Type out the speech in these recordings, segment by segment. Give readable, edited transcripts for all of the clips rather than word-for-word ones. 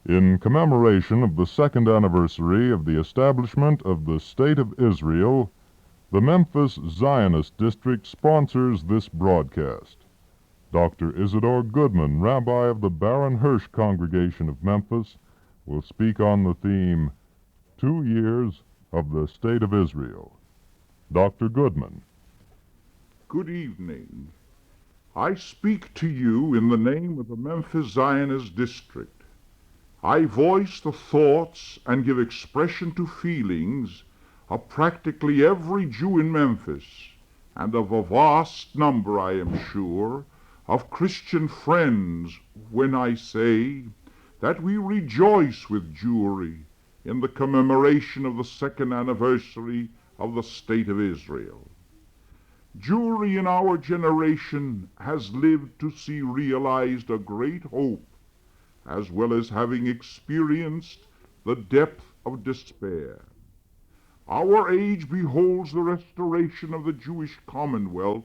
In commemoration of the second anniversary of the establishment of the State of Israel, the Memphis Zionist District sponsors this broadcast. Dr. Isadore Goodman, Rabbi of the Baron Hirsch Congregation of Memphis, will speak on the theme, 2 Years of the State of Israel. Dr. Goodman. Good evening. I speak to you in the name of the Memphis Zionist District. I voice the thoughts and give expression to feelings of practically every Jew in Memphis, and of a vast number, I am sure, of Christian friends when I say that we rejoice with Jewry in the commemoration of the second anniversary of the State of Israel. Jewry in our generation has lived to see realized a great hope, as well as having experienced the depth of despair. Our age beholds the restoration of the Jewish Commonwealth,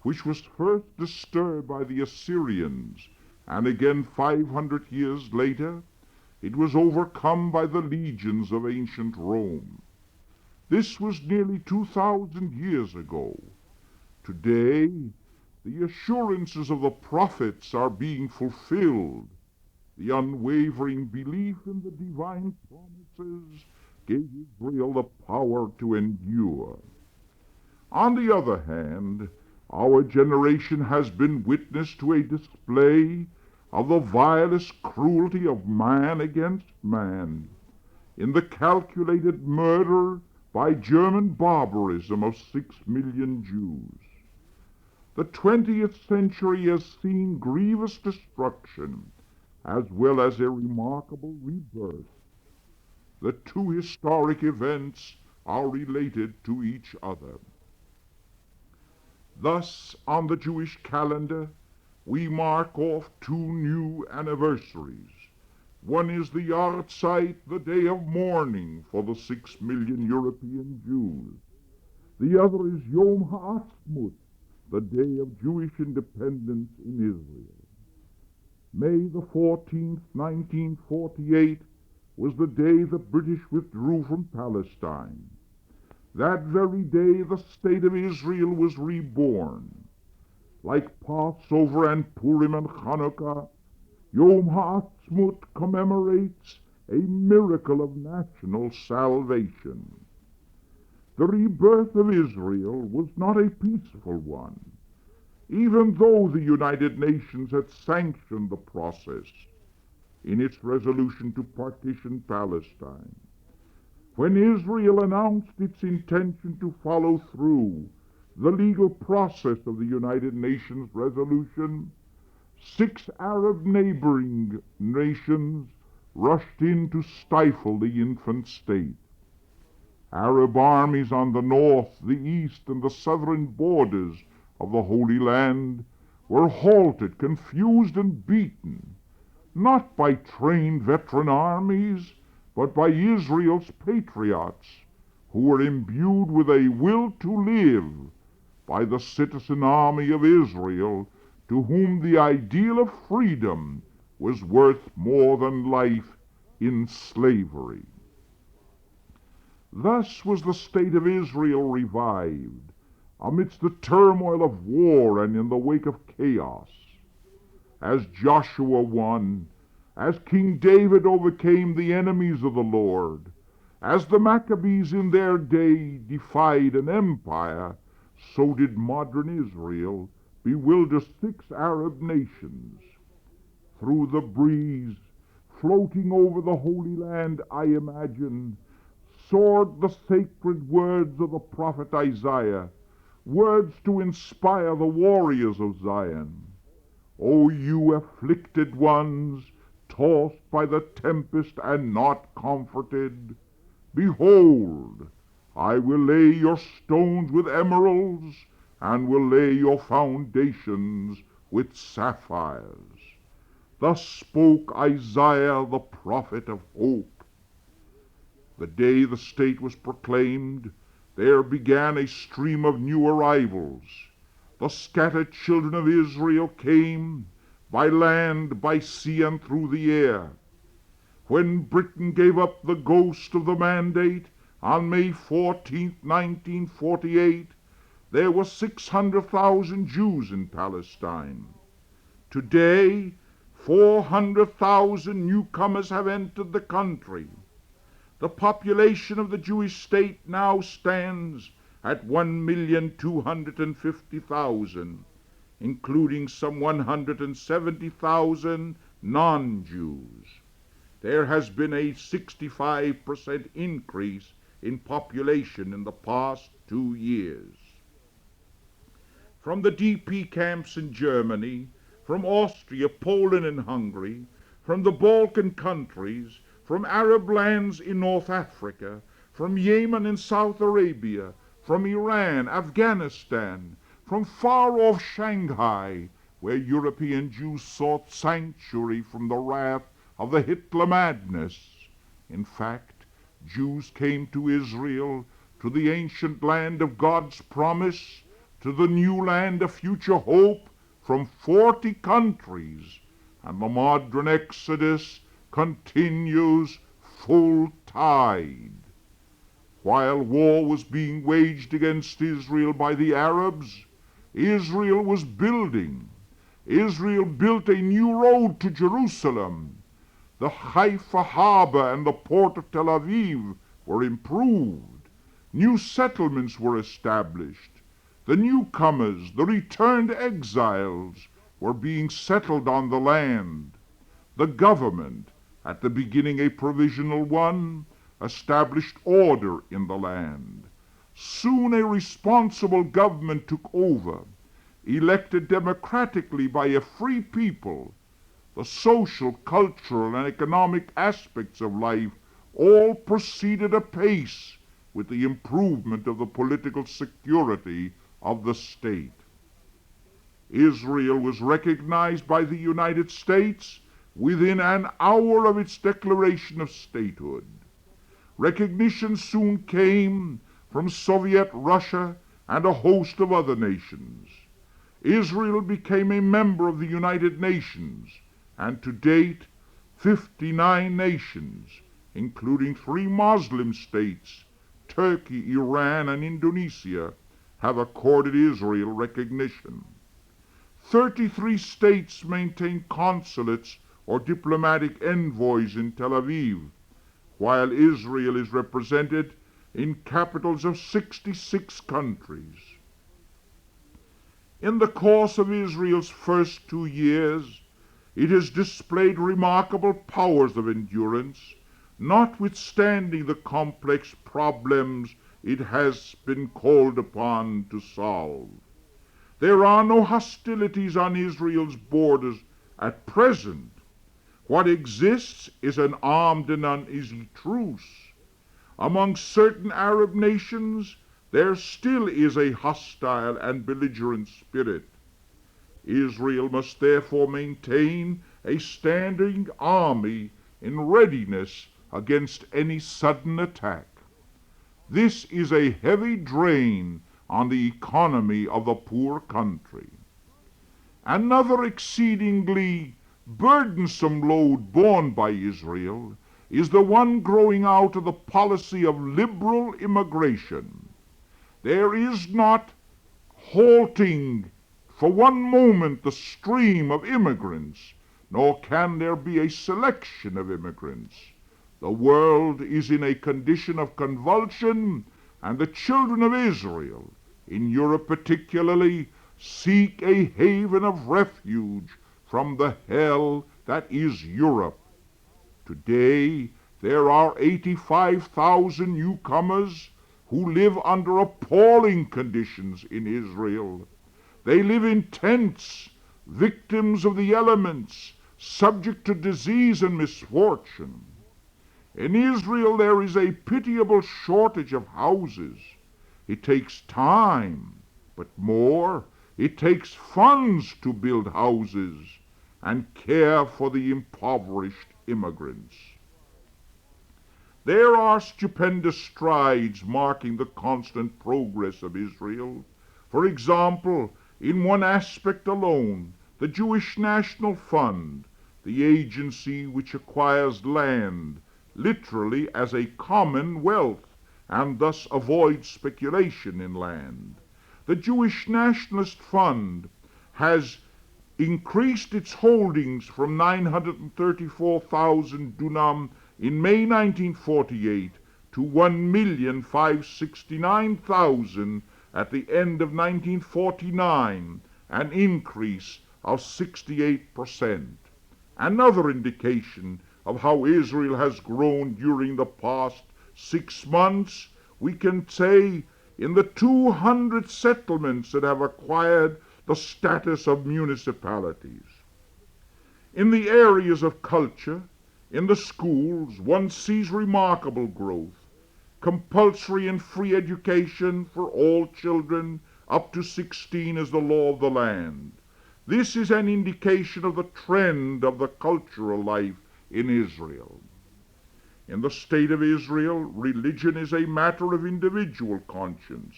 which was first disturbed by the Assyrians, and again 500 years later it was overcome by the legions of ancient Rome. This was nearly 2,000 years ago. Today, the assurances of the prophets are being fulfilled. The unwavering belief in the divine promises gave Israel the power to endure. On the other hand, our generation has been witness to a display of the vilest cruelty of man against man, in the calculated murder by German barbarism of 6 million Jews. The 20th century has seen grievous destruction as well as a remarkable rebirth. The two historic events are related to each other. Thus, on the Jewish calendar, we mark off 2 new anniversaries. One is the Yahrzeit, the day of mourning for the 6 million European Jews. The other is Yom HaAtzmaut, the day of Jewish independence in Israel. May the 14th, 1948, was the day the British withdrew from Palestine. That very day the State of Israel was reborn. Like Passover and Purim and Hanukkah, Yom HaAtzmaut commemorates a miracle of national salvation. The rebirth of Israel was not a peaceful one, even though the United Nations had sanctioned the process in its resolution to partition Palestine. When Israel announced its intention to follow through the legal process of the United Nations resolution, 6 Arab neighboring nations rushed in to stifle the infant state. Arab armies on the north, the east, and the southern borders of the Holy Land were halted, confused, and beaten, not by trained veteran armies, but by Israel's patriots, who were imbued with a will to live, by the citizen army of Israel, to whom the ideal of freedom was worth more than life in slavery. Thus was the State of Israel revived, amidst the turmoil of war and in the wake of chaos. As Joshua won, as King David overcame the enemies of the Lord, as the Maccabees in their day defied an empire, so did modern Israel bewilder 6 Arab nations. Through the breeze, floating over the Holy Land, I imagine, soared the sacred words of the prophet Isaiah, words to inspire the warriors of Zion. O you afflicted ones, tossed by the tempest and not comforted, behold, I will lay your stones with emeralds, and will lay your foundations with sapphires. Thus spoke Isaiah the prophet of hope. The day the state was proclaimed, there began a stream of new arrivals. The scattered children of Israel came by land, by sea, and through the air. When Britain gave up the ghost of the Mandate on May 14, 1948, there were 600,000 Jews in Palestine. Today, 400,000 newcomers have entered the country. The population of the Jewish state now stands at 1,250,000, including some 170,000 non-Jews. There has been a 65% increase in population in the past 2 years. From the DP camps in Germany, from Austria, Poland, and Hungary, from the Balkan countries, from Arab lands in North Africa, from Yemen and South Arabia, from Iran, Afghanistan, from far-off Shanghai, where European Jews sought sanctuary from the wrath of the Hitler madness. In fact, Jews came to Israel, to the ancient land of God's promise, to the new land of future hope, from 40 countries, and the modern exodus continues full tide. While war was being waged against Israel by the Arabs, Israel was building. Israel built a new road to Jerusalem. The Haifa harbor and the port of Tel Aviv were improved. New settlements were established. The newcomers, the returned exiles, were being settled on the land. The government, at the beginning a provisional one, established order in the land. Soon a responsible government took over, elected democratically by a free people. The social, cultural, and economic aspects of life all proceeded apace with the improvement of the political security of the state. Israel was recognized by the United States within an hour of its declaration of statehood. Recognition soon came from Soviet Russia and a host of other nations. Israel became a member of the United Nations, and to date, 59 nations, including 3 Muslim states, Turkey, Iran, and Indonesia, have accorded Israel recognition. 33 states maintain consulates or diplomatic envoys in Tel Aviv, while Israel is represented in capitals of 66 countries. In the course of Israel's first 2 years, it has displayed remarkable powers of endurance, notwithstanding the complex problems it has been called upon to solve. There are no hostilities on Israel's borders at present. What exists is an armed and uneasy truce. Among certain Arab nations, there still is a hostile and belligerent spirit. Israel must therefore maintain a standing army in readiness against any sudden attack. This is a heavy drain on the economy of the poor country. Another exceedingly burdensome load borne by Israel is the one growing out of the policy of liberal immigration. There is not halting for one moment the stream of immigrants, nor can there be a selection of immigrants. The world is in a condition of convulsion, and the children of Israel, in Europe particularly, seek a haven of refuge from the hell that is Europe. Today, there are 85,000 newcomers who live under appalling conditions in Israel. They live in tents, victims of the elements, subject to disease and misfortune. In Israel there is a pitiable shortage of houses. It takes time, but more, it takes funds to build houses and care for the impoverished immigrants. There are stupendous strides marking the constant progress of Israel. For example, in one aspect alone, the Jewish National Fund, the agency which acquires land, literally as a commonwealth, and thus avoids speculation in land. The Jewish Nationalist Fund has increased its holdings from 934,000 dunam in May 1948 to 1,569,000 at the end of 1949, an increase of 68%. Another indication of how Israel has grown during the past 6 months, we can say in the 200 settlements that have acquired the status of municipalities. In the areas of culture, in the schools, one sees remarkable growth. Compulsory and free education for all children up to 16 is the law of the land. This is an indication of the trend of the cultural life in Israel. In the state of Israel, religion is a matter of individual conscience.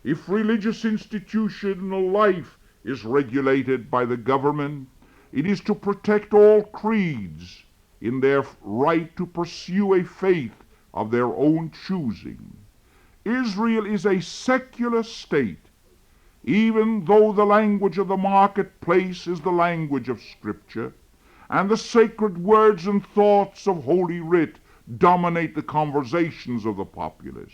If religious institutional life is regulated by the government, it is to protect all creeds in their right to pursue a faith of their own choosing. Israel is a secular state, even though the language of the marketplace is the language of Scripture, and the sacred words and thoughts of Holy Writ dominate the conversations of the populace.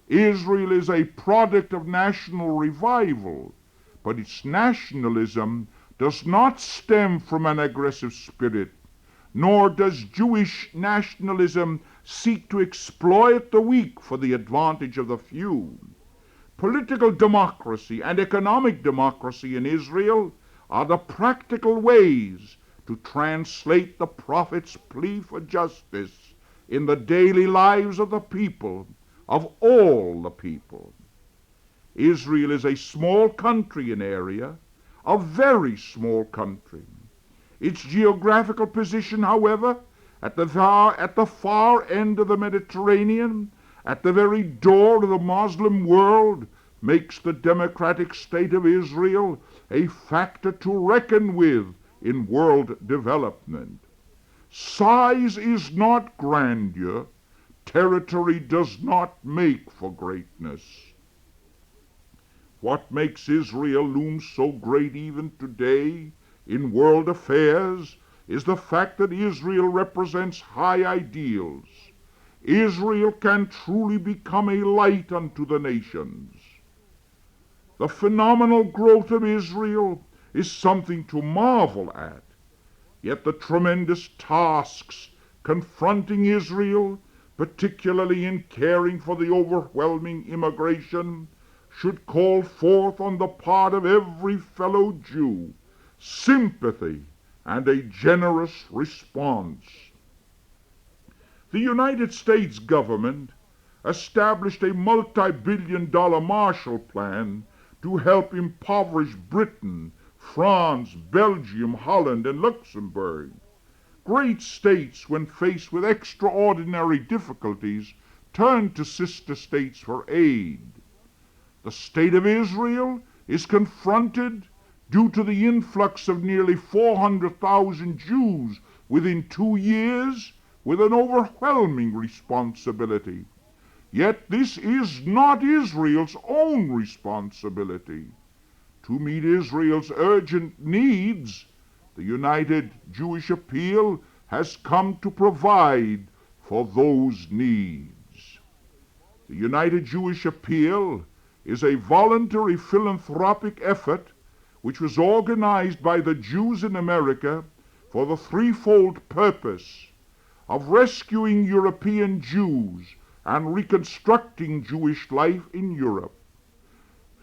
Israel is a product of national revival, but its nationalism does not stem from an aggressive spirit, nor does Jewish nationalism seek to exploit the weak for the advantage of the few. Political democracy and economic democracy in Israel are the practical ways to translate the prophet's plea for justice in the daily lives of the people, of all the people. Israel is a small country in area, a very small country. Its geographical position, however, at the far end of the Mediterranean, at the very door of the Muslim world, makes the democratic state of Israel a factor to reckon with in world development. Size is not grandeur. Territory does not make for greatness. What makes Israel loom so great even today in world affairs is the fact that Israel represents high ideals. Israel can truly become a light unto the nations. The phenomenal growth of Israel is something to marvel at, yet the tremendous tasks confronting Israel, particularly in caring for the overwhelming immigration, should call forth on the part of every fellow Jew sympathy and a generous response. The United States government established a multi-billion-dollar Marshall Plan to help impoverished Britain, France, Belgium, Holland, and Luxembourg. Great states, when faced with extraordinary difficulties, turned to sister states for aid. The state of Israel is confronted, due to the influx of nearly 400,000 Jews within 2 years, with an overwhelming responsibility. Yet this is not Israel's own responsibility. To meet Israel's urgent needs, the United Jewish Appeal has come to provide for those needs. The United Jewish Appeal is a voluntary philanthropic effort which was organized by the Jews in America for the threefold purpose of rescuing European Jews and reconstructing Jewish life in Europe.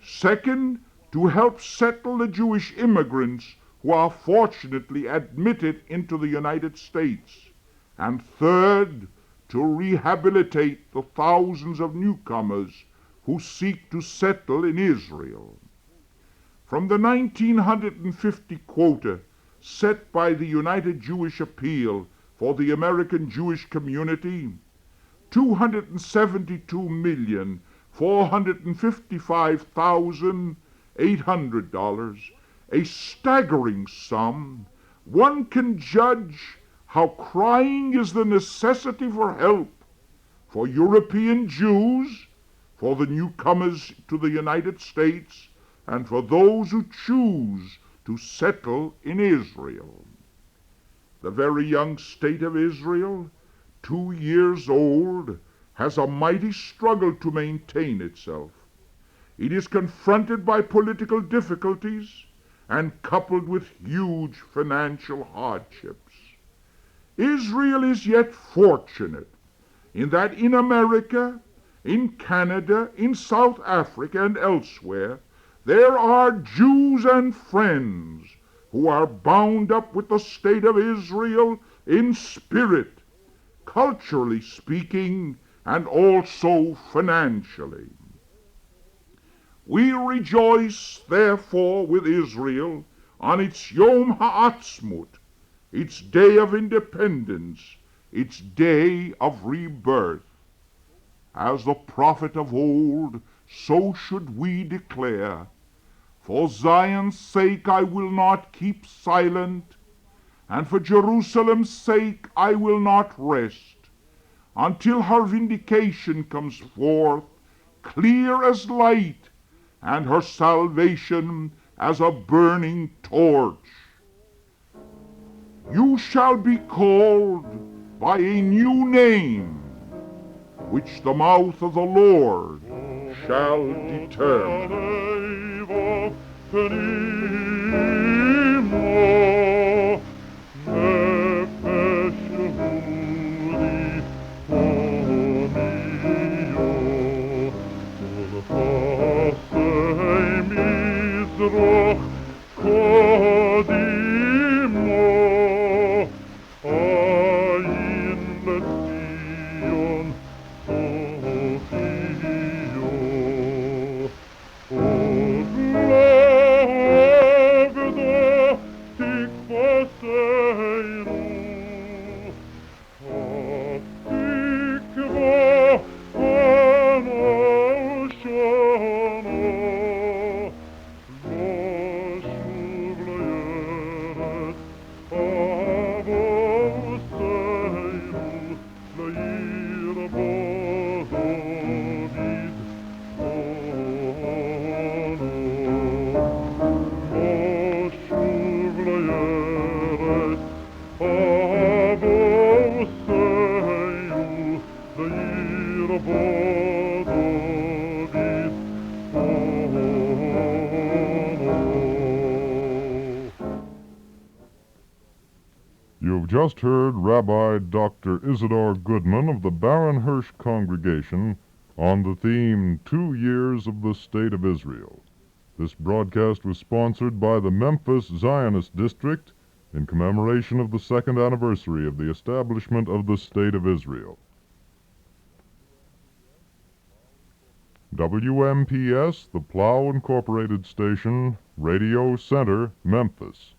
Second, to help settle the Jewish immigrants who are fortunately admitted into the United States. And third, to rehabilitate the thousands of newcomers who seek to settle in Israel. From the 1950 quota set by the United Jewish Appeal for the American Jewish community, $272,455,800, a staggering sum, one can judge how crying is the necessity for help for European Jews, for the newcomers to the United States, and for those who choose to settle in Israel. The very young state of Israel, 2 years old, has a mighty struggle to maintain itself. It is confronted by political difficulties and coupled with huge financial hardships. Israel is yet fortunate in that in America, in Canada, in South Africa, and elsewhere, there are Jews and friends who are bound up with the state of Israel in spirit, culturally speaking, and also financially. We rejoice, therefore, with Israel on its Yom Ha'atzmut, its day of independence, its day of rebirth. As the prophet of old, so should we declare, for Zion's sake I will not keep silent, and for Jerusalem's sake I will not rest, until her vindication comes forth, clear as light, and her salvation as a burning torch. You shall be called by a new name, which the mouth of the Lord shall determine. You've just heard Rabbi Dr. Isadore Goodman of the Baron Hirsch congregation on the theme 2 Years of the State of Israel. This broadcast was sponsored by the Memphis Zionist District in commemoration of the 2nd anniversary of the establishment of the State of Israel. WMPS, the Plow Incorporated Station, Radio Center, Memphis.